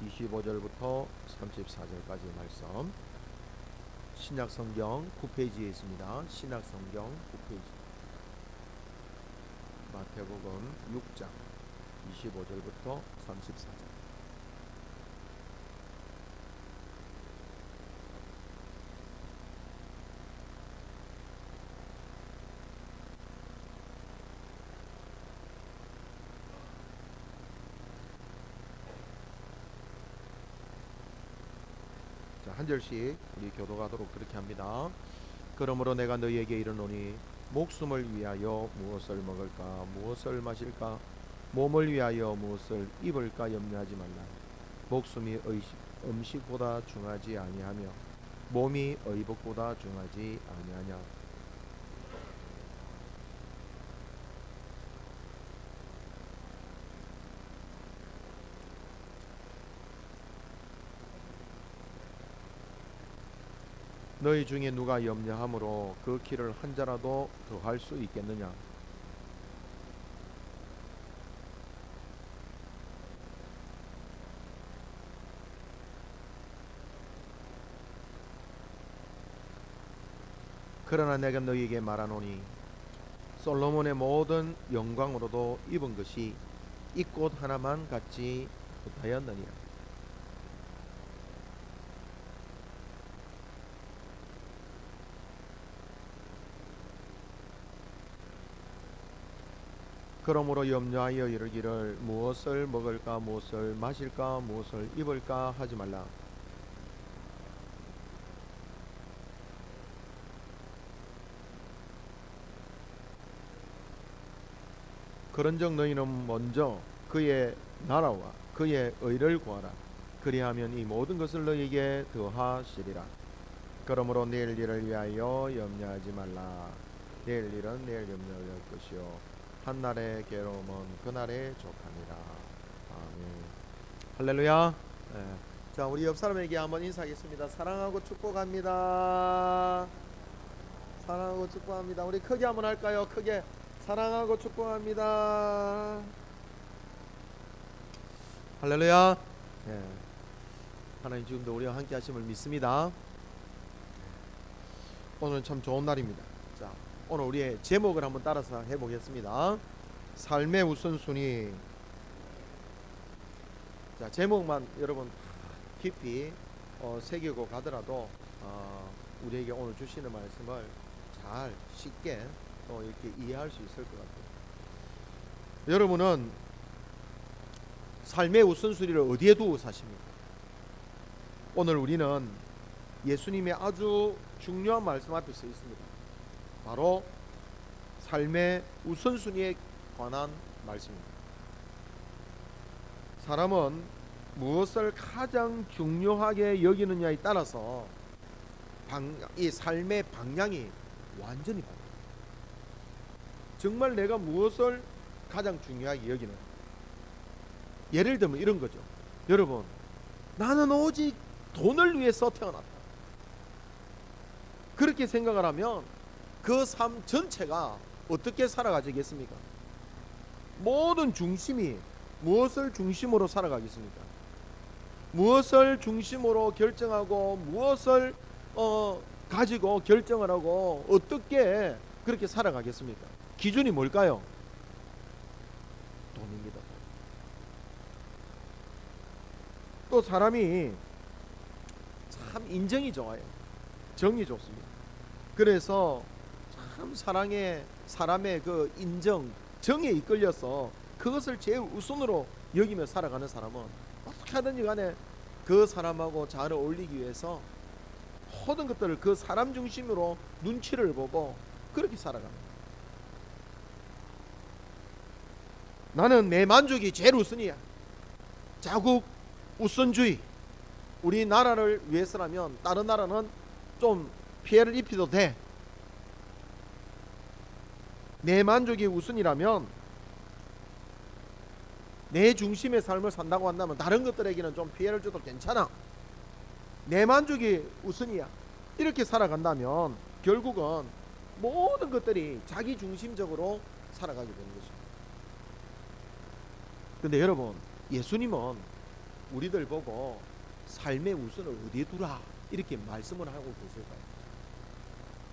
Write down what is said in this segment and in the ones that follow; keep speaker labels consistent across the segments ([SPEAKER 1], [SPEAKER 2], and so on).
[SPEAKER 1] 25절부터 34절까지 말씀, 신약성경 9페이지에 있습니다. 신약성경 9페이지, 마태복음 6장 25절부터 34절. 한 절씩 우리 교도가도록 그렇게 합니다. 그러므로 내가 너희에게 이르노니 목숨을 위하여 무엇을 먹을까 무엇을 마실까 몸을 위하여 무엇을 입을까 염려하지 말라. 목숨이 음식보다 중하지 아니하며 몸이 의복보다 중하지 아니하냐. 너희 중에 누가 염려함으로 그 키를 한 자라도 더할 수 있겠느냐. 그러나 내가 너희에게 말하노니 솔로몬의 모든 영광으로도 입은 것이 이 꽃 하나만 같지 못하였느니라. 그러므로 염려하여 이르기를 무엇을 먹을까 무엇을 마실까 무엇을 입을까 하지 말라. 그런즉 너희는 먼저 그의 나라와 그의 의를 구하라. 그리하면 이 모든 것을 너희에게 더하시리라. 그러므로 내일 일을 위하여 염려하지 말라. 내일 일은 내일 염려할 것이요 한날의 괴로움은 그날에 족하니라. 아멘. 할렐루야. 네. 자, 우리 옆 사람에게 한번 인사하겠습니다. 사랑하고 축복합니다. 사랑하고 축복합니다. 우리 크게 한번 할까요? 크게. 사랑하고 축복합니다. 할렐루야. 네. 하나님 지금도 우리와 함께 하심을 믿습니다. 오늘 참 좋은 날입니다. 자, 오늘 우리의 제목을 한번 따라서 해보겠습니다. 삶의 우선순위. 자, 제목만 여러분 깊이 새기고 가더라도 우리에게 오늘 주시는 말씀을 잘 쉽게 이렇게 이해할 수 있을 것 같아요. 여러분은 삶의 우선순위를 어디에 두고 사십니까? 오늘 우리는 예수님의 아주 중요한 말씀 앞에 서 있습니다. 바로 삶의 우선순위에 관한 말씀입니다. 사람은 무엇을 가장 중요하게 여기느냐에 따라서 이 삶의 방향이 완전히 바뀝니다. 정말 내가 무엇을 가장 중요하게 여기느냐. 예를 들면 이런 거죠. 여러분, 나는 오직 돈을 위해서 태어났다. 그렇게 생각을 하면 그 삶 전체가 어떻게 살아가겠습니까? 모든 중심이 무엇을 중심으로 살아가겠습니까? 무엇을 중심으로 결정하고 무엇을 가지고 결정을 하고 어떻게 그렇게 살아가겠습니까? 기준이 뭘까요? 돈입니다. 또 사람이 참 인정이 좋아요. 정이 좋습니다. 그래서 참 사람의 그 인정, 정에 이끌려서 그것을 제일 우선으로 여기며 살아가는 사람은 어떻게 하든지 간에 그 사람하고 잘 어울리기 위해서 모든 것들을 그 사람 중심으로 눈치를 보고 그렇게 살아갑니다. 나는 내 만족이 제일 우선이야. 자국 우선주의. 우리나라를 위해서라면 다른 나라는 좀 피해를 입혀도 돼. 내 만족이 우선이라면 내 중심의 삶을 산다고 한다면 다른 것들에게는 좀 피해를 줘도 괜찮아. 내 만족이 우선이야. 이렇게 살아간다면 결국은 모든 것들이 자기 중심적으로 살아가게 되는 것입니다. 근데 여러분, 예수님은 우리들 보고 삶의 우선을 어디에 두라 이렇게 말씀을 하고 계실까요?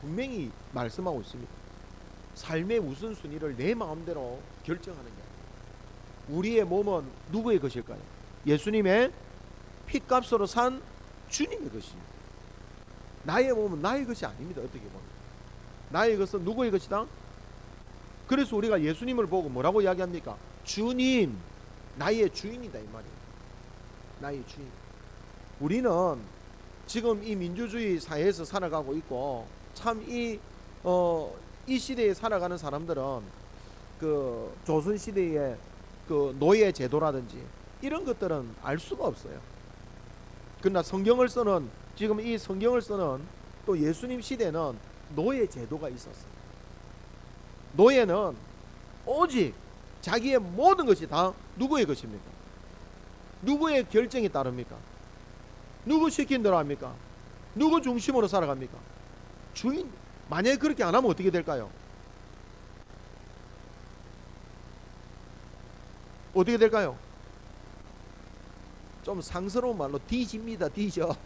[SPEAKER 1] 분명히 말씀하고 있습니다. 삶의 우선순위를 내 마음대로 결정하는 게 아니에요. 우리의 몸은 누구의 것일까요? 예수님의 피값으로 산 주님의 것입니다. 나의 몸은 나의 것이 아닙니다. 어떻게 보면 나의 것은 누구의 것이다? 그래서 우리가 예수님을 보고 뭐라고 이야기합니까? 주님, 나의 주인이다 이 말이에요. 나의 주인. 우리는 지금 이 민주주의 사회에서 살아가고 있고 참 이 시대에 살아가는 사람들은 그 조선 시대의 그 노예 제도라든지 이런 것들은 알 수가 없어요. 그러나 성경을 쓰는 지금 이 성경을 쓰는 또 예수님 시대는 노예 제도가 있었어요. 노예는 오직 자기의 모든 것이 다 누구의 것입니까? 누구의 결정에 따릅니까? 누구 시킨 대로 합니까? 누구 중심으로 살아갑니까? 주인. 만약에 그렇게 안 하면 어떻게 될까요? 어떻게 될까요? 좀 상스러운 말로 뒤집니다. 뒤져.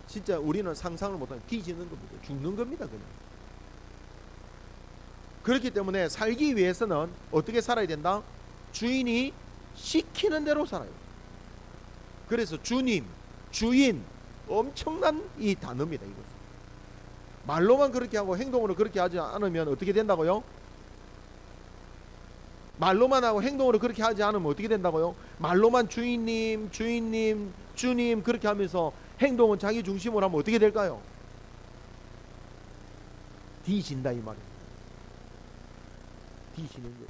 [SPEAKER 1] 진짜 우리는 상상을 못하는 뒤지는 겁니다. 죽는 겁니다. 그냥. 그렇기 때문에 살기 위해서는 어떻게 살아야 된다? 주인이 시키는 대로 살아요. 그래서 주님, 주인 엄청난 이 단어입니다. 이것은. 말로만 그렇게 하고 행동으로 그렇게 하지 않으면 어떻게 된다고요? 말로만 하고 행동으로 그렇게 하지 않으면 어떻게 된다고요? 말로만 주인님, 주인님, 주님 그렇게 하면서 행동은 자기 중심으로 하면 어떻게 될까요? 뒤진다 이 말이에요. 뒤지는 거예요.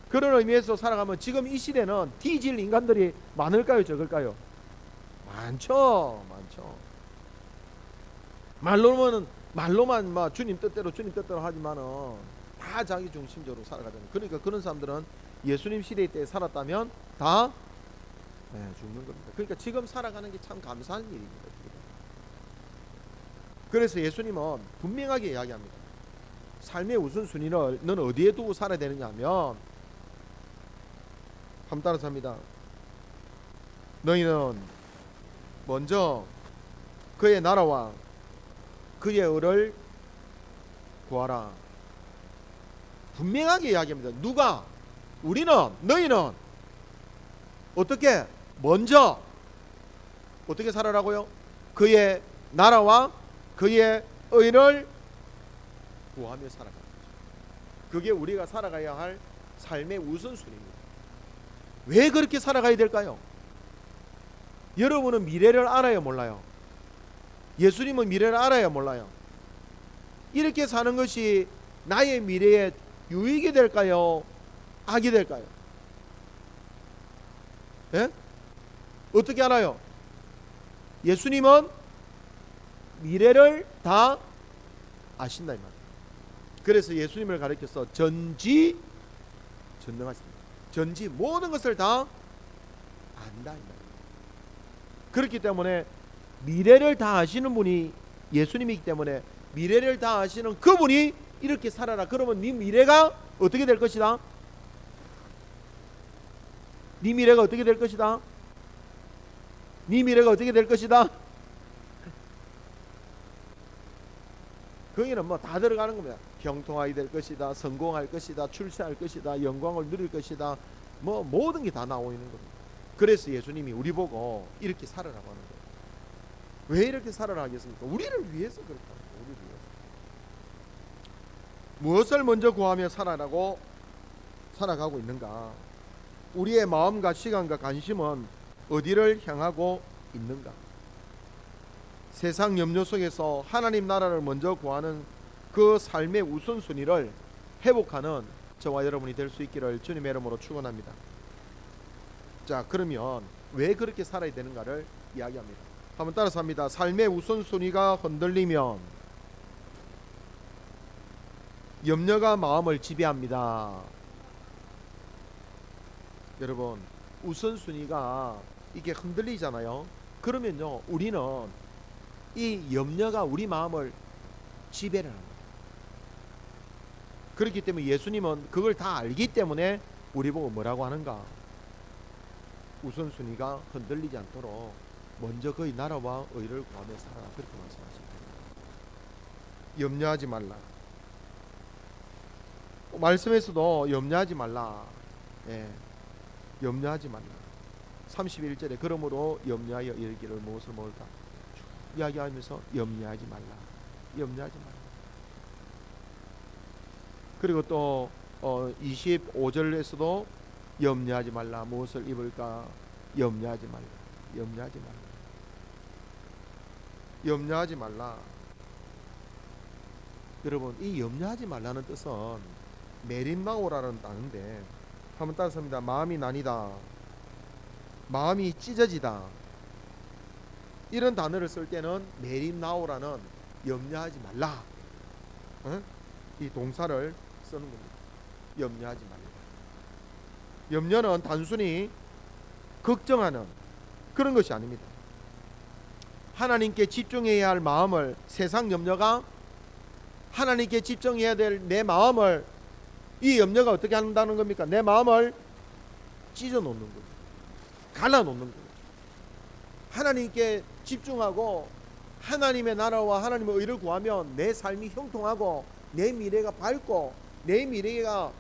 [SPEAKER 1] 그런 의미에서 살아가면 지금 이 시대는 뒤질 인간들이 많을까요? 적을까요? 많죠. 말로만 막 주님 뜻대로 하지만은 다 자기 중심적으로 살아가잖아요. 그러니까 그런 사람들은 예수님 시대 때 살았다면 다 죽는 겁니다. 그러니까 지금 살아가는 게 참 감사한 일입니다. 그래서 예수님은 분명하게 이야기합니다. 삶의 우선순위를 너는 어디에 두고 살아야 되느냐 하면 한번 따라서 합니다. 너희는 먼저 그의 나라와 그의 의를 구하라. 분명하게 이야기합니다. 누가? 우리는, 너희는 어떻게? 먼저 어떻게 살아라고요? 그의 나라와 그의 의를 구하며 살아가는 거죠. 그게 우리가 살아가야 할 삶의 우선순위입니다. 왜 그렇게 살아가야 될까요? 여러분은 미래를 알아요, 몰라요? 예수님은 미래를 알아요, 몰라요? 이렇게 사는 것이 나의 미래에 유익이 될까요? 악이 될까요? 예? 어떻게 알아요? 예수님은 미래를 다 아신다 이 말이에요. 그래서 예수님을 가리켜서 전지전능하십니다. 전지 모든 것을 다 안다 이 말이에요. 그렇기 때문에 미래를 다 아시는 분이 예수님이기 때문에 미래를 다 아시는 그분이 이렇게 살아라. 그러면 네 미래가 어떻게 될 것이다? 네 미래가 어떻게 될 것이다? 네 미래가 어떻게 될 것이다? 거기는 뭐 다 들어가는 겁니다. 형통하게 될 것이다. 성공할 것이다. 출세할 것이다. 영광을 누릴 것이다. 뭐 모든 게 다 나오고 있는 겁니다. 그래서 예수님이 우리 보고 이렇게 살아라고 하는 거예요. 왜 이렇게 살아라 하겠습니까? 우리를 위해서 그렇다는 거예요. 우리를 위해서. 무엇을 먼저 구하며 살아라고 살아가고 있는가? 우리의 마음과 시간과 관심은 어디를 향하고 있는가? 세상 염려 속에서 하나님 나라를 먼저 구하는 그 삶의 우선순위를 회복하는 저와 여러분이 될 수 있기를 주님의 이름으로 축원합니다. 자, 그러면 왜 그렇게 살아야 되는가를 이야기합니다. 한번 따라서 합니다. 삶의 우선순위가 흔들리면 염려가 마음을 지배합니다. 여러분, 우선순위가 이게 흔들리잖아요. 그러면요, 우리는 이 염려가 우리 마음을 지배를 합니다. 그렇기 때문에 예수님은 그걸 다 알기 때문에 우리 보고 뭐라고 하는가? 우선순위가 흔들리지 않도록 먼저 그의 나라와 의를 구하며 살아라, 그렇게 말씀하십니다. 염려하지 말라. 말씀에서도 염려하지 말라. 예, 염려하지 말라. 31절에 그러므로 염려하여 이르기를 무엇을 먹을까 이야기하면서 염려하지 말라. 염려하지 말라. 그리고 또 25절에서도 염려하지 말라. 무엇을 입을까? 염려하지 말라. 염려하지 말라. 염려하지 말라. 여러분, 이 염려하지 말라는 뜻은 메림나오라는 단어인데, 한번 따라합니다. 마음이 나뉘다, 마음이 찢어지다, 이런 단어를 쓸 때는 메림나오라는 염려하지 말라, 이 동사를 쓰는 겁니다. 염려하지 말라. 염려는 단순히 걱정하는 그런 것이 아닙니다. 하나님께 집중해야 할 마음을, 세상 염려가 하나님께 집중해야 될 내 마음을, 이 염려가 어떻게 한다는 겁니까? 내 마음을 찢어 놓는 거예요. 갈라 놓는 거예요. 하나님께 집중하고 하나님의 나라와 하나님의 의를 구하면 내 삶이 형통하고 내 미래가 밝고 내 미래가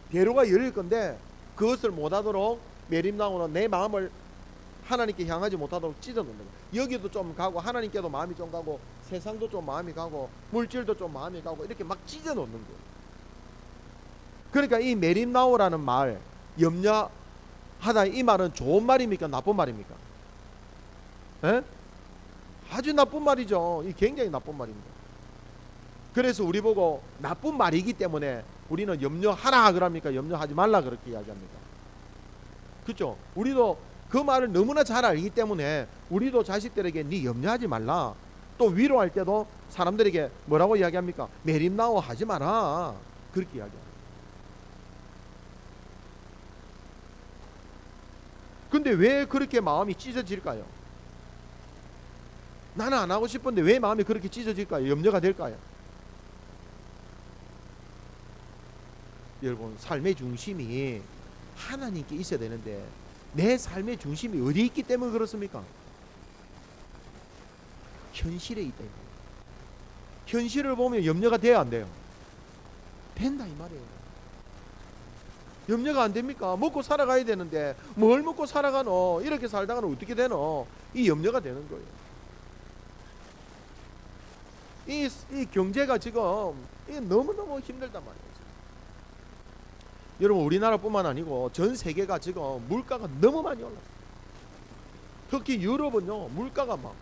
[SPEAKER 1] 대로가 열릴 건데, 그것을 못하도록 메림나오는 내 마음을 하나님께 향하지 못하도록 찢어 놓는 거예요. 여기도 좀 가고 하나님께도 마음이 좀 가고 세상도 좀 마음이 가고 물질도 좀 마음이 가고 이렇게 막 찢어 놓는 거예요. 그러니까 이 메림나오라는 말, 염려하다, 이 말은 좋은 말입니까? 나쁜 말입니까? 에? 아주 나쁜 말이죠. 이 굉장히 나쁜 말입니다. 그래서 우리 보고 나쁜 말이기 때문에 우리는 염려하라 그럽니까? 염려하지 말라 그렇게 이야기합니다. 그렇죠? 우리도 그 말을 너무나 잘 알기 때문에 우리도 자식들에게 네 염려하지 말라, 또 위로할 때도 사람들에게 뭐라고 이야기합니까? 메림나오 하지 마라, 그렇게 이야기합니다. 근데 왜 그렇게 마음이 찢어질까요? 나는 안 하고 싶은데 왜 마음이 그렇게 찢어질까요? 염려가 될까요? 여러분, 삶의 중심이 하나님께 있어야 되는데 내 삶의 중심이 어디 있기 때문에 그렇습니까? 현실에 있다. 현실을 보면 염려가 돼야 안 돼요? 된다 이 말이에요. 염려가 안 됩니까? 먹고 살아가야 되는데 뭘 먹고 살아가노? 이렇게 살다가는 어떻게 되노? 이 염려가 되는 거예요. 이 경제가 지금 너무너무 힘들단 말이에요. 여러분, 우리나라뿐만 아니고 전 세계가 지금 물가가 너무 많이 올랐어요. 특히 유럽은요, 물가가 막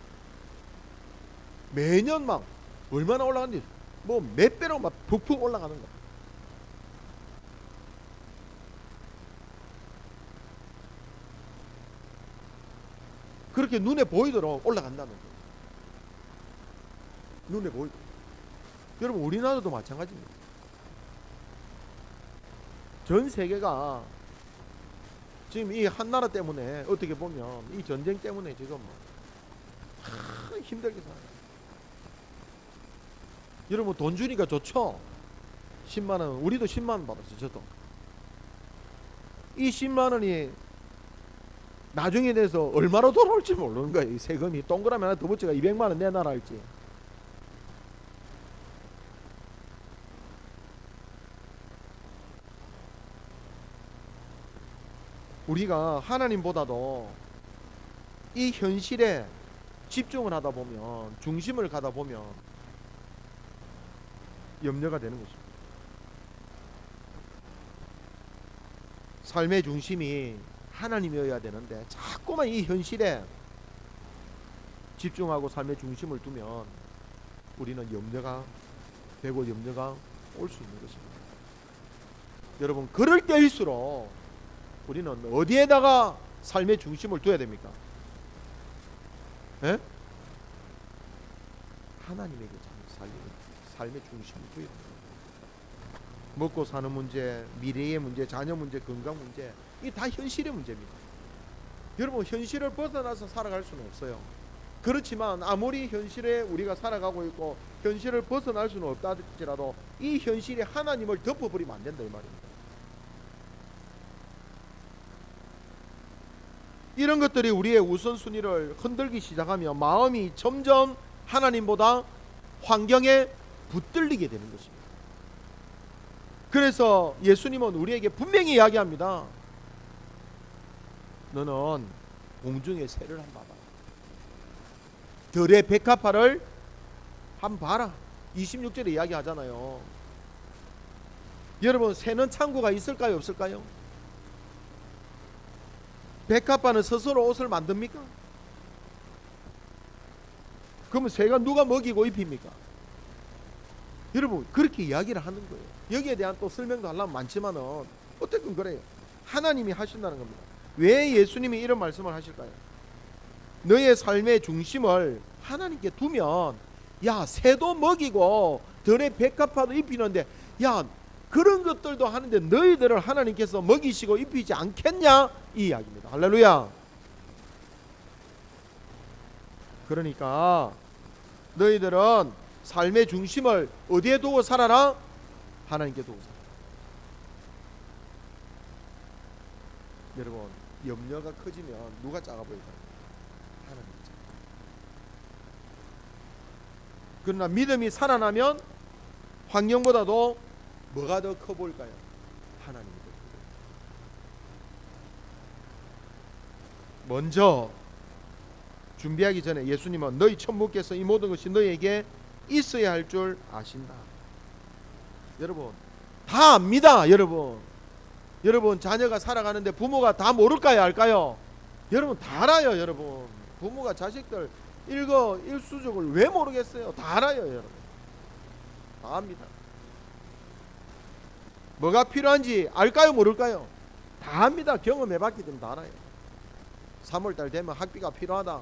[SPEAKER 1] 매년 막 얼마나 올라가는지, 뭐 몇 배로 막 푹푹 올라가는 거. 그렇게 눈에 보이도록 올라간다는 거예요. 눈에 보이도록. 여러분, 우리나라도 마찬가지입니다. 전 세계가 지금 이 한 나라 때문에, 어떻게 보면 이 전쟁 때문에 지금 힘들게 살아요. 여러분, 돈 주니까 좋죠? 10만 원, 우리도 10만 원 받았어요. 저도. 이 10만 원이 나중에 돼서 얼마로 돌아올지 모르는 거예요. 이 세금이 동그라미 하나 더 붙여가 200만 원 내놔라 할지. 우리가 하나님보다도 이 현실에 집중을 하다 보면, 중심을 가다 보면 염려가 되는 것입니다. 삶의 중심이 하나님이어야 되는데 자꾸만 이 현실에 집중하고 삶의 중심을 두면 우리는 염려가 되고 염려가 올 수 있는 것입니다. 여러분, 그럴 때일수록 우리는 어디에다가 삶의 중심을 둬야 됩니까? 에? 하나님에게 삶의 중심을 둬야 됩니다. 먹고 사는 문제, 미래의 문제, 자녀 문제, 건강 문제, 이게 다 현실의 문제입니다. 여러분, 현실을 벗어나서 살아갈 수는 없어요. 그렇지만 아무리 현실에 우리가 살아가고 있고 현실을 벗어날 수는 없다 할지라도 이 현실이 하나님을 덮어버리면 안 된다 이 말입니다. 이런 것들이 우리의 우선순위를 흔들기 시작하면 마음이 점점 하나님보다 환경에 붙들리게 되는 것입니다. 그래서 예수님은 우리에게 분명히 이야기합니다. 너는 공중의 새를 한번 봐봐. 들의 백합화를 한번 봐라. 26절에 이야기하잖아요. 여러분, 새는 창고가 있을까요, 없을까요? 백합화는 스스로 옷을 만듭니까? 그러면 새가 누가 먹이고 입힙니까? 여러분, 그렇게 이야기를 하는 거예요. 여기에 대한 또 설명도 하려면 많지만은 어쨌든 그래요. 하나님이 하신다는 겁니다. 왜 예수님이 이런 말씀을 하실까요? 너의 삶의 중심을 하나님께 두면, 야, 새도 먹이고 들의 백합화도 입히는데, 야, 그런 것들도 하는데 너희들을 하나님께서 먹이시고 입히지 않겠냐? 이 이야기입니다. 할렐루야. 그러니까 너희들은 삶의 중심을 어디에 두고 살아라? 하나님께 두고 살아라. 여러분, 염려가 커지면 누가 작아 보일까요? 하나님이 작아. 그러나 믿음이 살아나면 환경보다도 뭐가 더 커 보일까요? 하나님이 더 커 보일까요? 먼저 준비하기 전에 예수님은 너희 천부께서 이 모든 것이 너희에게 있어야 할 줄 아신다. 여러분, 다 압니다. 여러분 자녀가 살아가는데 부모가 다 모를까요, 알까요? 여러분 다 알아요. 여러분 부모가 자식들 일수족을 왜 모르겠어요? 다 알아요. 여러분 다 압니다. 뭐가 필요한지 알까요, 모를까요? 다 압니다. 경험해봤기 때문에 다 알아요. 3월달 되면 학비가 필요하다.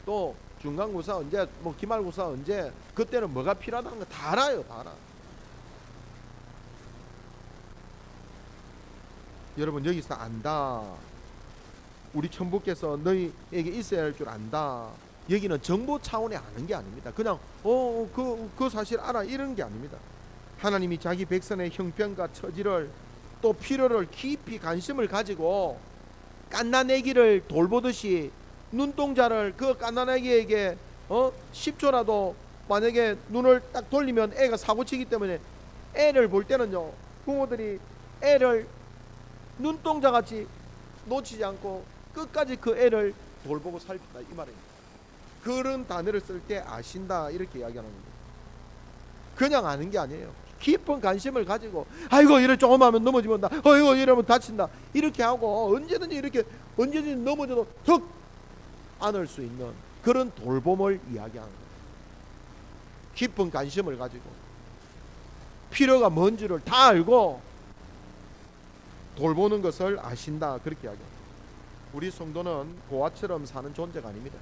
[SPEAKER 1] 또 중간고사 언제, 뭐 기말고사 언제, 그때는 뭐가 필요하다는 거 다 알아요. 다 알아. 여러분 여기서 안다. 우리 천부께서 너희에게 있어야 할 줄 안다. 여기는 정보 차원에 아는 게 아닙니다. 그냥 그 사실 알아 이런 게 아닙니다. 하나님이 자기 백성의 형편과 처지를 또 필요를 깊이 관심을 가지고 갓난아기를 돌보듯이 눈동자를 그 갓난아기에게 10초라도 만약에 눈을 딱 돌리면 애가 사고치기 때문에 애를 볼 때는요, 부모들이 애를 눈동자같이 놓치지 않고 끝까지 그 애를 돌보고 살핀다 이 말입니다. 그런 단어를 쓸 때 아신다 이렇게 이야기하는 겁니다. 그냥 아는 게 아니에요. 깊은 관심을 가지고 아이고 이래 조금 하면 넘어지면 아이고 이러면 다친다 이렇게 하고 언제든지 넘어져도 턱 안을 수 있는 그런 돌봄을 이야기하는 거예요. 깊은 관심을 가지고 필요가 뭔지를 다 알고 돌보는 것을 아신다 그렇게 이야기합니다. 우리 성도는 고아처럼 사는 존재가 아닙니다.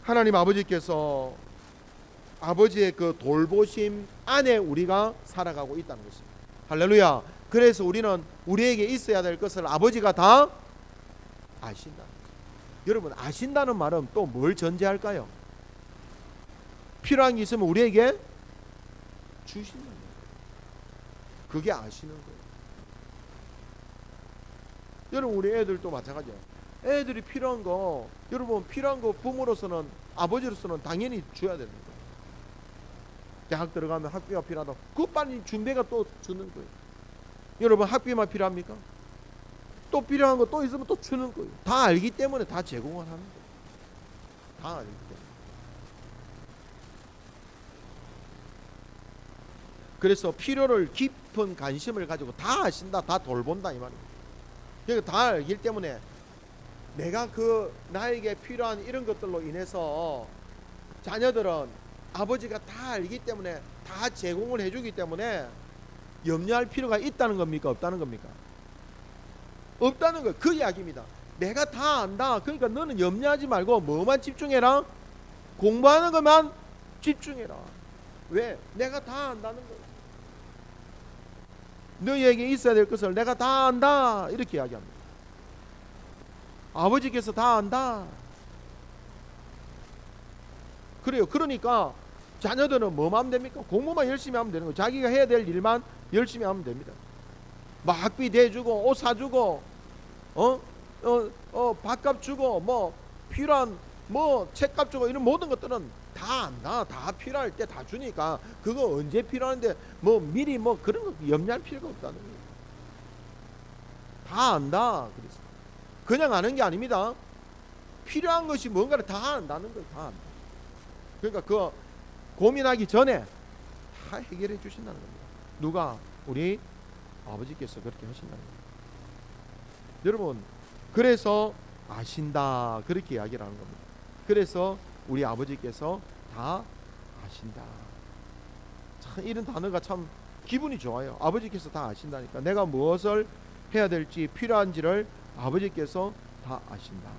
[SPEAKER 1] 하나님 아버지께서 아버지의 그 돌보심 안에 우리가 살아가고 있다는 것입니다. 할렐루야. 그래서 우리는 우리에게 있어야 될 것을 아버지가 다 아신다. 여러분 아신다는 말은 또 뭘 전제할까요? 필요한 게 있으면 우리에게 주신다는 거예요. 그게 아시는 거예요. 여러분 우리 애들도 마찬가지예요. 애들이 필요한 거, 여러분 필요한 거 부모로서는, 아버지로서는 당연히 줘야 되는 거예요. 대학 들어가면 학비가 필요하다. 그 빨리 준비가 또 주는 거예요. 여러분 학비만 필요합니까? 또 필요한 거 또 있으면 또 주는 거예요. 다 알기 때문에 다 제공을 하는 거예요. 다 알기 때문에. 그래서 필요를 깊은 관심을 가지고 다 아신다, 다 돌본다 이 말입니다. 그러니까 다 알기 때문에 내가 나에게 필요한 이런 것들로 인해서 자녀들은 아버지가 다 알기 때문에 다 제공을 해주기 때문에 염려할 필요가 있다는 겁니까, 없다는 겁니까? 없다는 거예요. 그 이야기입니다. 내가 다 안다. 그러니까 너는 염려하지 말고 뭐만 집중해라? 공부하는 것만 집중해라. 왜? 내가 다 안다는 거예요. 너희에게 있어야 될 것을 내가 다 안다 이렇게 이야기합니다. 아버지께서 다 안다. 그래요. 그러니까 자녀들은 뭐만 하면 됩니까? 공부만 열심히 하면 되는 거예요. 자기가 해야 될 일만 열심히 하면 됩니다. 뭐 학비 대주고 옷 사주고 밥값 주고 뭐 필요한 뭐 책값 주고 이런 모든 것들은 다 안다. 다 필요할 때 다 주니까 그거 언제 필요한데 뭐 미리 뭐 그런 거 염려할 필요가 없다는 거예요. 다 안다. 그래서 그냥 아는 게 아닙니다. 필요한 것이 뭔가를 다 안다는 걸 다 안다. 그러니까 그 고민하기 전에 다 해결해 주신다는 겁니다. 누가? 우리 아버지께서 그렇게 하신다는 겁니다. 여러분, 그래서 아신다 그렇게 이야기를 하는 겁니다. 그래서 우리 아버지께서 다 아신다. 참 이런 단어가 참 기분이 좋아요. 아버지께서 다 아신다니까. 내가 무엇을 해야 될지 필요한지를 아버지께서 다 아신다.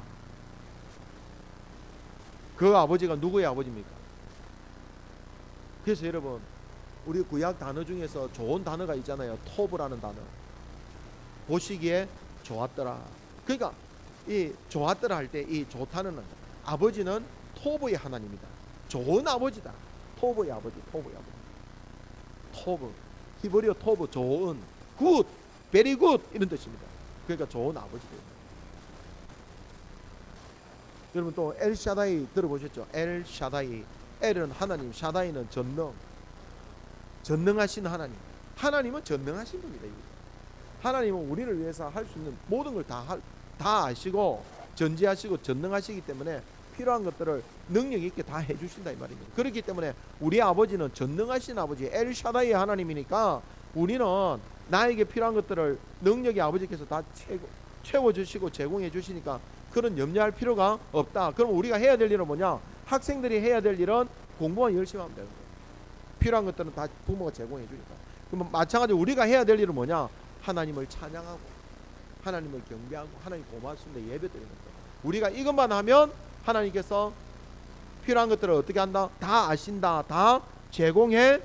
[SPEAKER 1] 그 아버지가 누구의 아버지입니까? 그래서 여러분, 우리 구약 단어 중에서 좋은 단어가 있잖아요. 토브라는 단어. 보시기에 좋았더라. 그러니까 이 좋았더라 할 때 이 좋다는 아버지는 토브의 하나님이다. 좋은 아버지다. 토브의 아버지, 토브의 아버지. 토브, 히브리어 토브, 좋은, 굿, 베리 굿 이런 뜻입니다. 그러니까 좋은 아버지입니다. 여러분 또 엘샤다이 들어보셨죠? 엘샤다이. 엘은 하나님, 샤다이는 전능. 전능하신 하나님. 하나님은 전능하신 분이다. 하나님은 우리를 위해서 할 수 있는 모든 걸 다 아시고 전지하시고 전능하시기 때문에 필요한 것들을 능력 있게 다 해주신다 이 말입니다. 그렇기 때문에 우리 아버지는 전능하신 아버지 엘샤다이 하나님이니까 우리는 나에게 필요한 것들을 능력이 아버지께서 다 채워주시고 제공해 주시니까 그런 염려할 필요가 없다. 그럼 우리가 해야 될 일은 뭐냐? 학생들이 해야 될 일은 공부만 열심히 하면 되는 거예요. 필요한 것들은 다 부모가 제공해 주니까. 그럼 마찬가지로 우리가 해야 될 일은 뭐냐? 하나님을 찬양하고 하나님을 경배하고 하나님 고맙습니다 예배드리는 거예요. 우리가 이것만 하면 하나님께서 필요한 것들을 어떻게 한다? 다 아신다. 다 제공해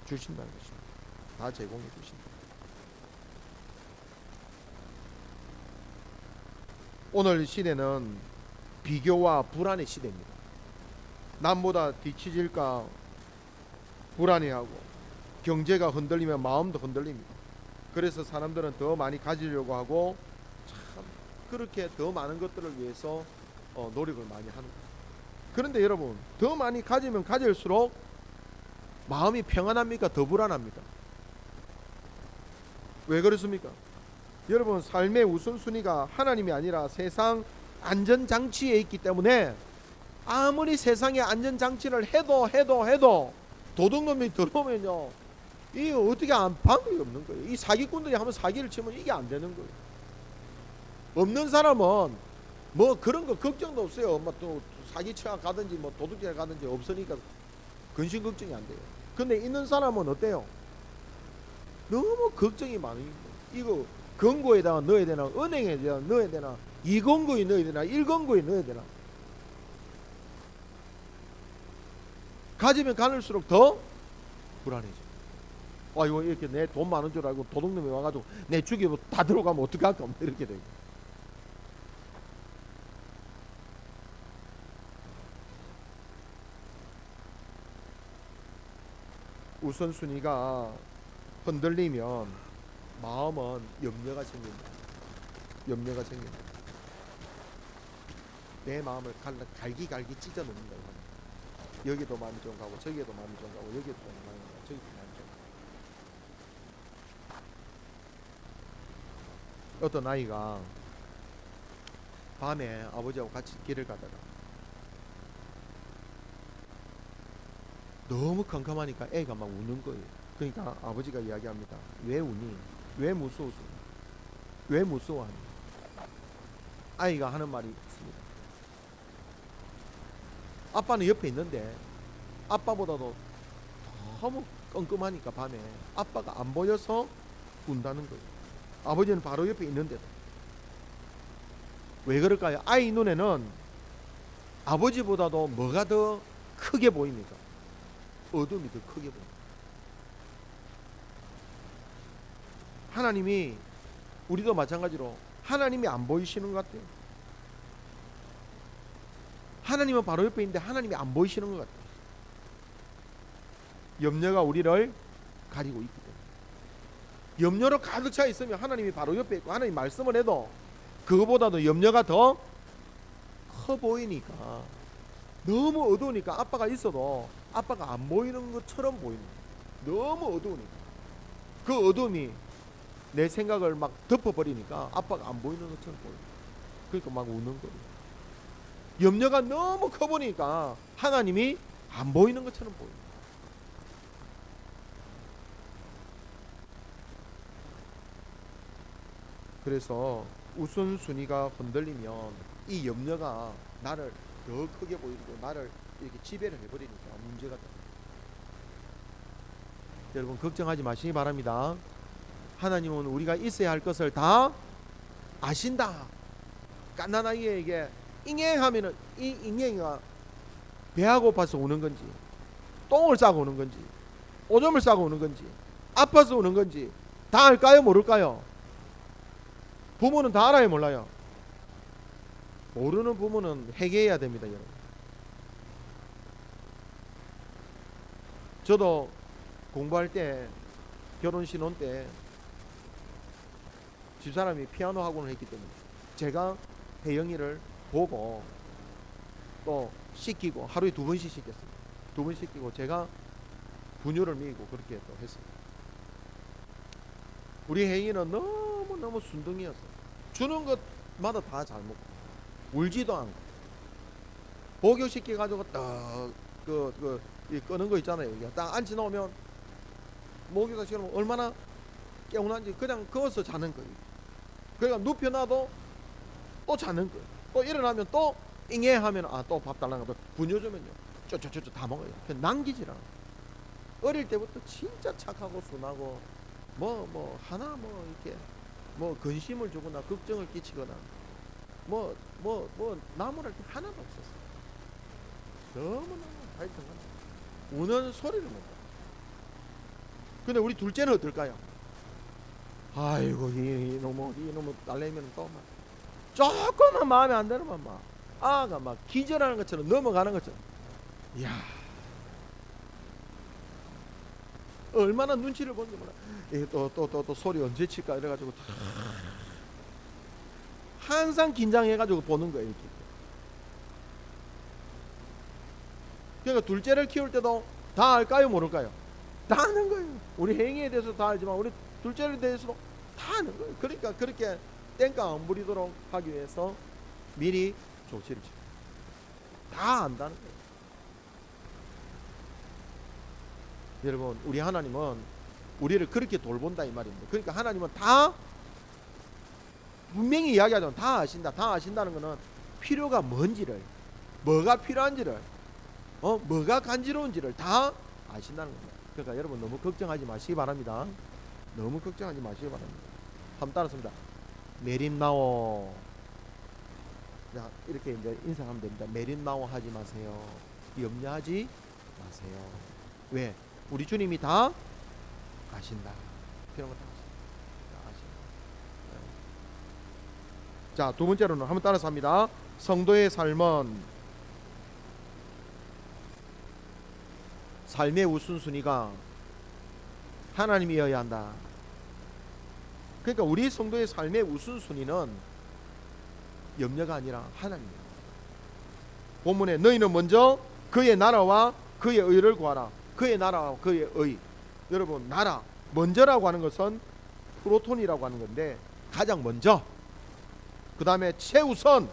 [SPEAKER 1] 주신다는 것입니다. 다 제공해 주신다. 오늘 시대는 비교와 불안의 시대입니다. 남보다 뒤처질까 불안해하고 경제가 흔들리면 마음도 흔들립니다. 그래서 사람들은 더 많이 가지려고 하고 참 그렇게 더 많은 것들을 위해서 노력을 많이 하는 거죠. 그런데 여러분, 더 많이 가지면 가질수록 마음이 평안합니까? 더 불안합니까? 왜 그렇습니까? 여러분, 삶의 우선순위가 하나님이 아니라 세상 안전장치에 있기 때문에 아무리 세상의 안전장치를 해도 도둑놈이 들어오면요, 이게 어떻게 방법이 없는 거예요. 이 사기꾼들이 한번 사기를 치면 이게 안 되는 거예요. 없는 사람은 뭐 그런 거 걱정도 없어요. 뭐 또 사기치러 가든지 뭐 도둑질에 가든지 없으니까 근심 걱정이 안 돼요. 근데 있는 사람은 어때요? 너무 걱정이 많아요. 이거 금고에다가 넣어야 되나, 은행에다가 넣어야 되나, 2금고에 넣어야 되나, 1금고에 넣어야 되나. 가지면 가질수록 더 불안해져. 이거 이렇게 내 돈 많은 줄 알고 도둑놈이 와가지고 내 죽이고 다 들어가면 어떡할까 이렇게 되고. 우선순위가 흔들리면 마음은 염려가 생긴다. 염려가 생긴다. 내 마음을 갈기 찢어 놓는다. 여기도 마음이 좀 가고 저기에도 마음이 좀 가고 여기도 좀 마음이 가고 저기도 마음이 좀 가고. 어떤 아이가 밤에 아버지하고 같이 길을 가다가 너무 컴컴하니까 애가 막 우는 거예요. 그러니까 아버지가 이야기합니다. 왜 우니? 왜 무서워서? 왜 무서워하니? 아이가 하는 말이 있습니다. 아빠는 옆에 있는데 아빠보다도 너무 껌껌하니까 밤에 아빠가 안 보여서 운다는 거예요. 아버지는 바로 옆에 있는데도. 왜 그럴까요? 아이 눈에는 아버지보다도 뭐가 더 크게 보입니까? 어둠이 더 크게 보입니다. 하나님이, 우리도 마찬가지로 하나님이 안 보이시는 것 같아요. 하나님은 바로 옆에 있는데 하나님이 안 보이시는 것 같아요. 염려가 우리를 가리고 있기 때문에. 염려로 가득 차 있으면 하나님이 바로 옆에 있고 하나님 말씀을 해도 그거보다도 염려가 더 커 보이니까, 너무 어두우니까 아빠가 있어도 아빠가 안 보이는 것처럼 보이는 거예요. 너무 어두우니까. 그 어둠이 내 생각을 막 덮어버리니까 아빠가 안 보이는 것처럼 보여요. 그러니까 막 우는 거예요. 염려가 너무 커 보니까 하나님이 안 보이는 것처럼 보여요. 그래서 우선순위가 흔들리면 이 염려가 나를 더 크게 보이고 나를 이렇게 지배를 해버리니까 문제가 됩니다. 여러분 걱정하지 마시기 바랍니다. 하나님은 우리가 있어야 할 것을 다 아신다. 갓난아이에게 잉앵하면은 이 잉앵이가 배가 고파서 우는 건지, 똥을 싸고 우는 건지, 오줌을 싸고 우는 건지, 아파서 우는 건지 다 알까요? 모를까요? 부모는 다 알아요? 몰라요? 모르는 부모는 회개해야 됩니다, 여러분. 저도 공부할 때, 결혼 신혼 때 집사람이 피아노 학원을 했기 때문에 제가 혜영이를 보고 또 시키고, 하루에 2번씩 시켰어요. 2번 시키고 제가 분유를 먹이고 그렇게 또 했어요. 우리 혜영이는 너무너무 순둥이였어요. 주는 것마다 다 잘 먹고 울지도 않고, 목욕시켜가지고 딱 끄는 거 있잖아요. 딱 앉혀 놓으면 목욕을 시켜놓으면 얼마나 개운한지 그냥 그어서 자는 거예요. 그러니까 눕혀놔도 또 자는 거예요. 또 일어나면 또 잉해하면 또 밥 달라고 또 분유 주면요 쪼쪼쪼쪼 다 먹어요. 남기질 않아요. 어릴 때부터 진짜 착하고 순하고 하나 이렇게 근심을 주거나 걱정을 끼치거나 나무랄 게 하나도 없었어요. 너무너무 하여튼간 우는 소리를 못 봐요. 근데 우리 둘째는 어떨까요? 아이고 이놈의 딸내미는 또 막 조금만 마음에 안 들으면 막 아가 막 기절하는 것처럼 넘어가는 것처럼, 이야 얼마나 눈치를 보는지 몰라. 또 소리 언제 칠까 이래가지고 항상 긴장해가지고 보는 거예요. 이렇게. 그러니까 둘째를 키울 때도 다 알까요? 모를까요? 다 아는 거예요. 우리 혜영이에 대해서 다 알지만 우리 둘째에 대해서도 다 아는 거예요. 그러니까 그렇게 땡깡 안 부리도록 하기 위해서 미리 조치를 취해요. 다 안다는 거예요. 여러분 우리 하나님은 우리를 그렇게 돌본다 이 말입니다. 그러니까 하나님은 다 분명히 이야기하자면 다 아신다. 다 아신다는 것은 필요가 뭔지를, 뭐가 필요한지를, 뭐가 간지러운지를 다 아신다는 겁니다. 그러니까 여러분 너무 걱정하지 마시기 바랍니다. 너무 걱정하지 마시기 바랍니다. 한번 따라습니다. 메린나오. 자, 이렇게 이제 인사하면 됩니다. 메린나오 하지 마세요. 염려하지 마세요. 왜? 우리 주님이 다 아신다. 필요한 거 다 아신다. 자, 두 번째로는 한번 따라서 합니다. 성도의 삶은 삶의 우선순위가 하나님이어야 한다. 그러니까 우리 성도의 삶의 우선순위는 염려가 아니라 하나님이야. 본문에 너희는 먼저 그의 나라와 그의 의를 구하라. 그의 나라와 그의 의. 여러분 나라 먼저라고 하는 것은 프로톤이라고 하는 건데 가장 먼저, 그 다음에 최우선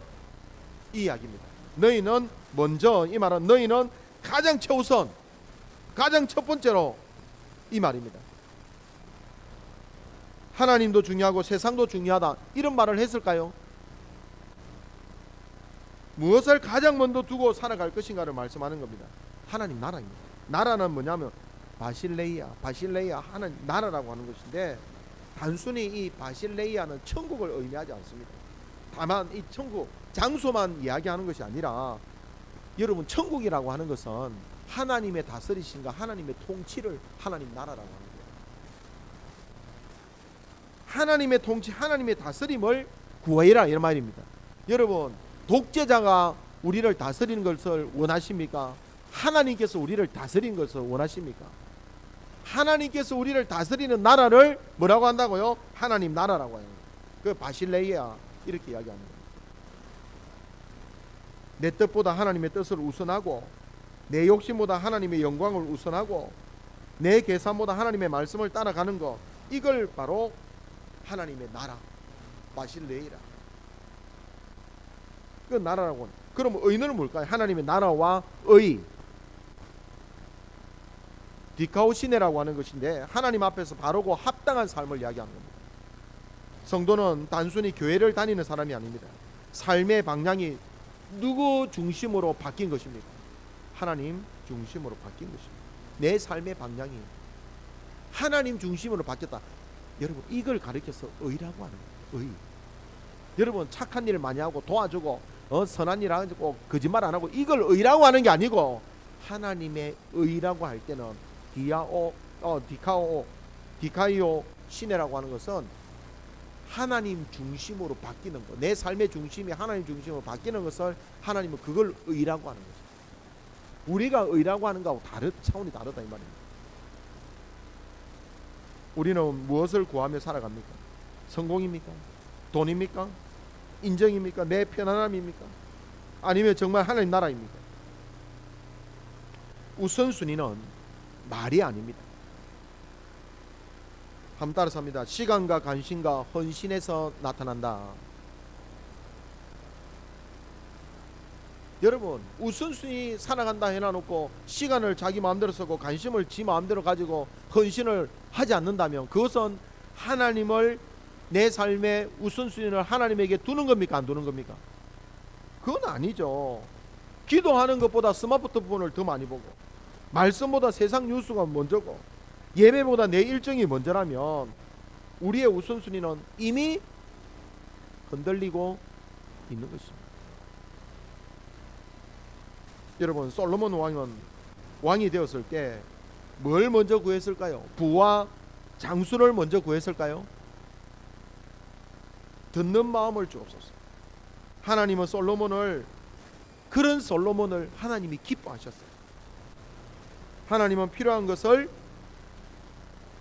[SPEAKER 1] 이 이야기입니다. 너희는 먼저, 이 말은 너희는 가장 최우선, 가장 첫 번째로 이 말입니다. 하나님도 중요하고 세상도 중요하다 이런 말을 했을까요? 무엇을 가장 먼저 두고 살아갈 것인가를 말씀하는 겁니다. 하나님 나라입니다. 나라는 뭐냐면 바실레이아 하나님 나라라고 하는 것인데, 단순히 이 바실레이아는 천국을 의미하지 않습니다. 다만 이 천국 장소만 이야기하는 것이 아니라, 여러분 천국이라고 하는 것은 하나님의 다스리심과 하나님의 통치를 하나님 나라라고 하는 거예요. 하나님의 통치, 하나님의 다스림을 구해라 이런 말입니다. 여러분 독재자가 우리를 다스리는 것을 원하십니까? 하나님께서 우리를 다스리는 것을 원하십니까? 하나님께서 우리를 다스리는 나라를 뭐라고 한다고요? 하나님 나라라고 해요. 그 바실레이아 이렇게 이야기하는 거예요. 내 뜻보다 하나님의 뜻을 우선하고, 내 욕심보다 하나님의 영광을 우선하고, 내 계산보다 하나님의 말씀을 따라가는 것, 이걸 바로 하나님의 나라, 바실레이라, 그 나라라고. 그럼 의는 뭘까요? 하나님의 나라와 의, 디카오시네라고 하는 것인데, 하나님 앞에서 바르고 합당한 삶을 이야기하는 겁니다. 성도는 단순히 교회를 다니는 사람이 아닙니다. 삶의 방향이 누구 중심으로 바뀐 것입니까? 하나님 중심으로 바뀐 것입니다. 내 삶의 방향이 하나님 중심으로 바뀌었다. 여러분, 이걸 가리켜서 의라고 하는 거예요. 의. 여러분, 착한 일을 많이 하고 도와주고 선한 일 하고 거짓말 안 하고, 이걸 의라고 하는 게 아니고, 하나님의 의라고 할 때는 디카이오 시네라고 하는 것은 하나님 중심으로 바뀌는 것, 내 삶의 중심이 하나님 중심으로 바뀌는 것을 하나님은 그걸 의라고 하는 거죠. 우리가 의라고 하는 것하고 차원이 다르다 이 말입니다. 우리는 무엇을 구하며 살아갑니까? 성공입니까? 돈입니까? 인정입니까? 내 편안함입니까? 아니면 정말 하나님 나라입니까? 우선순위는 말이 아닙니다. 한번 따라서 합니다. 시간과 관심과 헌신에서 나타난다. 여러분, 우선순위 살아간다 해놔놓고 시간을 자기 마음대로 쓰고 관심을 지 마음대로 가지고 헌신을 하지 않는다면, 그것은 하나님을, 내 삶의 우선순위를 하나님에게 두는 겁니까? 안 두는 겁니까? 그건 아니죠. 기도하는 것보다 스마트폰을 더 많이 보고, 말씀보다 세상 뉴스가 먼저고, 예배보다 내 일정이 먼저라면 우리의 우선순위는 이미 흔들리고 있는 것입니다. 여러분, 솔로몬 왕은 왕이 되었을 때 뭘 먼저 구했을까요? 부와 장수를 먼저 구했을까요? 듣는 마음을 주옵소서. 하나님은 그런 솔로몬을 하나님이 기뻐하셨어요. 하나님은 필요한 것을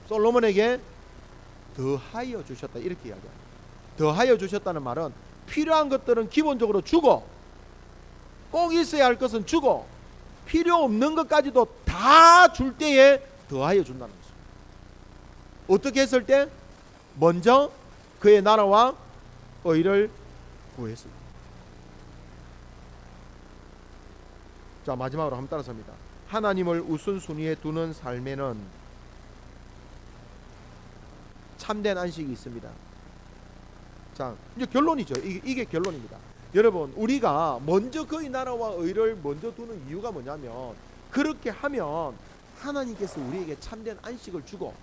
[SPEAKER 1] 솔로몬에게 더하여 주셨다, 이렇게 이야기합니다. 더하여 주셨다는 말은 필요한 것들은 기본적으로 주고, 꼭 있어야 할 것은 주고, 필요 없는 것까지도 다 줄 때에 더하여 준다는 것입니다. 어떻게 했을 때? 먼저 그의 나라와 의를 구했습니다. 자, 마지막으로 한번 따라서 합니다. 하나님을 우선순위에 두는 삶에는 참된 안식이 있습니다. 자, 이제 결론이죠. 이게 결론입니다. 여러분, 우리가 먼저 그의 나라와 의를 먼저 두는 이유가 뭐냐면, 그렇게 하면 하나님께서 우리에게 참된 안식을 주고,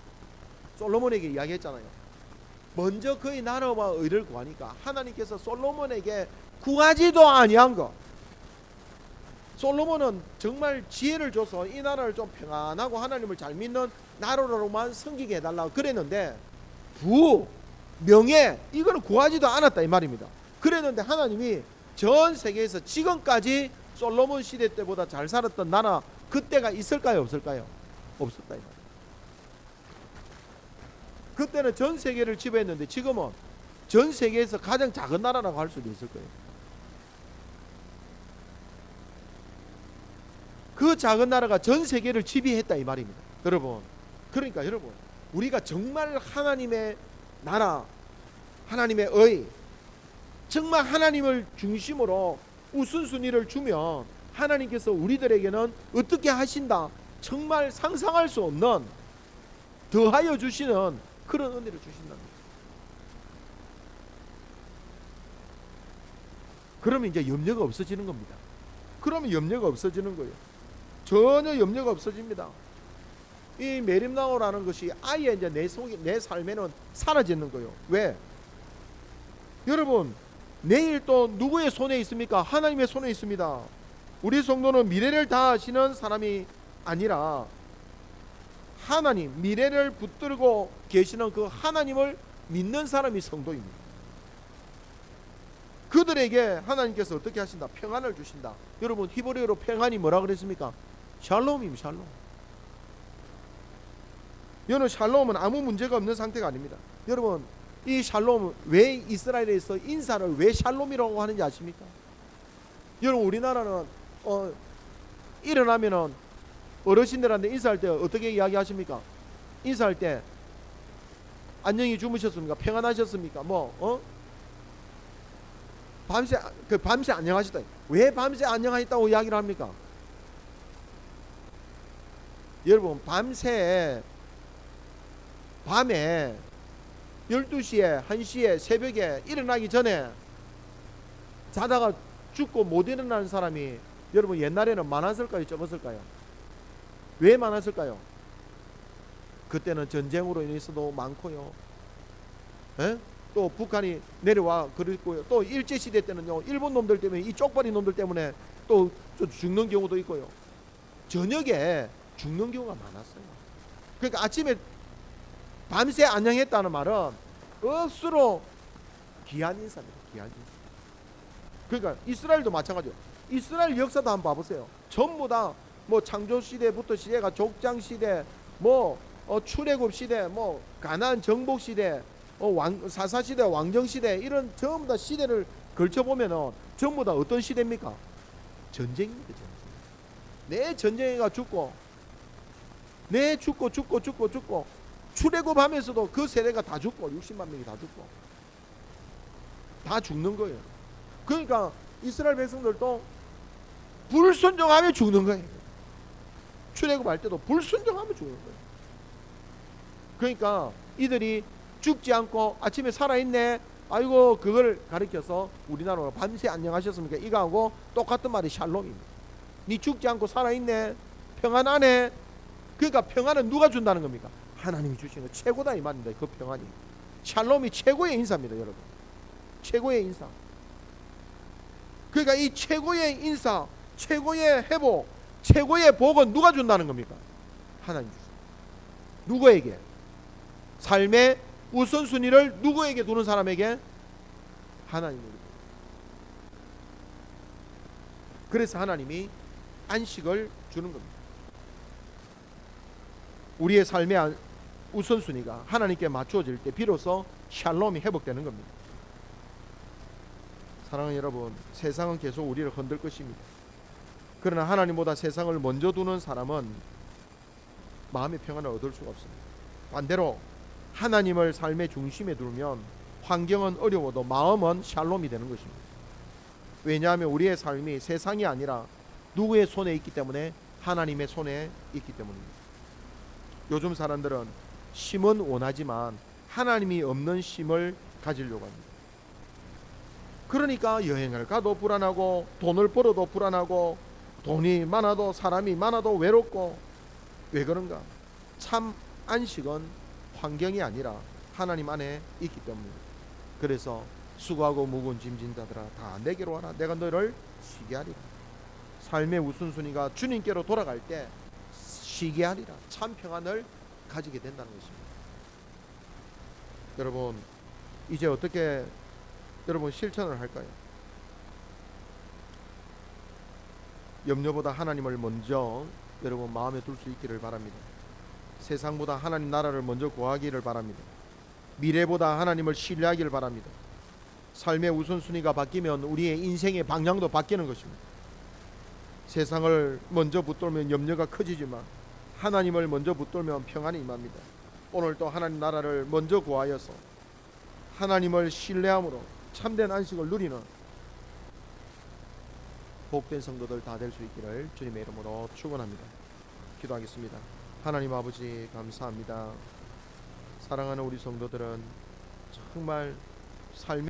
[SPEAKER 1] 솔로몬에게 이야기했잖아요. 먼저 그의 나라와 의를 구하니까 하나님께서 솔로몬에게 구하지도 아니한 것, 솔로몬은 정말 지혜를 줘서 이 나라를 좀 평안하고 하나님을 잘 믿는 나라로만 섬기게 해달라고 그랬는데, 부, 명예, 이거는 구하지도 않았다 이 말입니다. 그랬는데 하나님이 전 세계에서 지금까지 솔로몬 시대 때보다 잘 살았던 나라, 그때가 있을까요? 없을까요? 없었다 이 말입니다. 그때는 전 세계를 지배했는데 지금은 전 세계에서 가장 작은 나라라고 할 수도 있을 거예요. 그 작은 나라가 전 세계를 지배했다 이 말입니다. 여러분, 그러니까 여러분, 우리가 정말 하나님의 나라, 하나님의 의, 정말 하나님을 중심으로 우선순위를 주면 하나님께서 우리들에게는 어떻게 하신다, 정말 상상할 수 없는 더하여 주시는 그런 은혜를 주신답니다. 그러면 이제 염려가 없어지는 겁니다. 그러면 염려가 없어지는 거예요. 전혀 염려가 없어집니다. 이 메림나오라는 것이 아예 이제 내 삶에는 사라지는 거예요. 왜? 여러분, 내일 또 누구의 손에 있습니까? 하나님의 손에 있습니다. 우리 성도는 미래를 다 아시는 사람이 아니라 하나님, 미래를 붙들고 계시는 그 하나님을 믿는 사람이 성도입니다. 그들에게 하나님께서 어떻게 하신다? 평안을 주신다. 여러분 히브리어로 평안이 뭐라 그랬습니까? 샬롬입니다. 샬롬. 여러분 샬롬은 아무 문제가 없는 상태가 아닙니다. 여러분 이 샬롬, 왜 이스라엘에서 인사를 왜 샬롬이라고 하는지 아십니까? 여러분 우리나라는 일어나면은 어르신들한테 인사할 때 어떻게 이야기하십니까? 인사할 때 안녕히 주무셨습니까? 평안하셨습니까? 밤새 안녕하셨다. 왜 밤새 안녕하셨다고 이야기를 합니까? 여러분 밤에 12시에 1시에 새벽에 일어나기 전에 자다가 죽고 못 일어나는 사람이 여러분 옛날에는 많았을까요? 적었을까요? 왜 많았을까요? 그때는 전쟁으로 인해서도 많고요. 에? 또 북한이 내려와 그랬고요. 또 일제시대 때는요, 일본 놈들 때문에, 이 쪽발이 놈들 때문에 또 죽는 경우도 있고요. 저녁에 죽는 경우가 많았어요. 그러니까 아침에 밤새 안녕했다는 말은 억수로 귀한 인사입니다. 귀한 인사. 그러니까 이스라엘도 마찬가지예요. 이스라엘 역사도 한번 봐보세요. 전부 다 뭐 창조 시대부터 시대가 족장 시대, 출애굽 시대, 가나안 정복 시대, 사사 시대, 왕정 시대, 이런 전부 다 시대를 걸쳐 보면은 전부 다 어떤 시대입니까? 전쟁입니다. 전쟁. 내 전쟁이가 죽고 출애굽하면서도 그 세대가 다 죽고 60만 명이 다 죽고 다 죽는 거예요. 그러니까 이스라엘 백성들도 불순종하며 죽는 거예요. 출애굽할 때도 불순종하며 죽는 거예요. 그러니까 이들이 죽지 않고 아침에 살아있네, 아이고, 그걸 가리켜서 우리나라로 밤새 안녕하셨습니까? 이거하고 똑같은 말이 샬롬입니다. 니 죽지 않고 살아있네, 평안하네. 그러니까 평안은 누가 준다는 겁니까? 하나님이 주시는 거 최고다 이 말입니다. 그 평안이 샬롬이 최고의 인사입니다. 여러분 최고의 인사. 그러니까 이 최고의 인사, 최고의 회복, 최고의 복은 누가 준다는 겁니까? 하나님 주십니다. 누구에게? 삶의 우선순위를 누구에게 두는 사람에게? 하나님에게. 그래서 하나님이 안식을 주는 겁니다. 우리의 삶의 우선순위가 하나님께 맞추어질 때 비로소 샬롬이 회복되는 겁니다. 사랑하는 여러분, 세상은 계속 우리를 흔들 것입니다. 그러나 하나님보다 세상을 먼저 두는 사람은 마음의 평안을 얻을 수가 없습니다. 반대로 하나님을 삶의 중심에 두면 환경은 어려워도 마음은 샬롬이 되는 것입니다. 왜냐하면 우리의 삶이 세상이 아니라 누구의 손에 있기 때문에? 하나님의 손에 있기 때문입니다. 요즘 사람들은 쉼은 원하지만 하나님이 없는 쉼을 가지려고 합니다. 그러니까 여행을 가도 불안하고 돈을 벌어도 불안하고 돈이 많아도 사람이 많아도 외롭고. 왜 그런가? 참 안식은 환경이 아니라 하나님 안에 있기 때문입니다. 그래서 수고하고 무거운 짐진 자들아 다 내게로 와라, 내가 너를 쉬게 하리라. 삶의 우선순위가 주님께로 돌아갈 때 쉬게 하리라. 참 평안을 가지게 된다는 것입니다. 여러분 이제 어떻게 여러분 실천을 할까요? 염려보다 하나님을 먼저 여러분 마음에 둘 수 있기를 바랍니다. 세상보다 하나님 나라를 먼저 구하기를 바랍니다. 미래보다 하나님을 신뢰하기를 바랍니다. 삶의 우선순위가 바뀌면 우리의 인생의 방향도 바뀌는 것입니다. 세상을 먼저 붙들면 염려가 커지지만 하나님을 먼저 붙들면 평안이 임합니다. 오늘도 하나님 나라를 먼저 구하여서 하나님을 신뢰함으로 참된 안식을 누리는 복된 성도들 다 될 수 있기를 주님의 이름으로 축원합니다. 기도하겠습니다. 하나님 아버지 감사합니다. 사랑하는 우리 성도들은 정말 삶의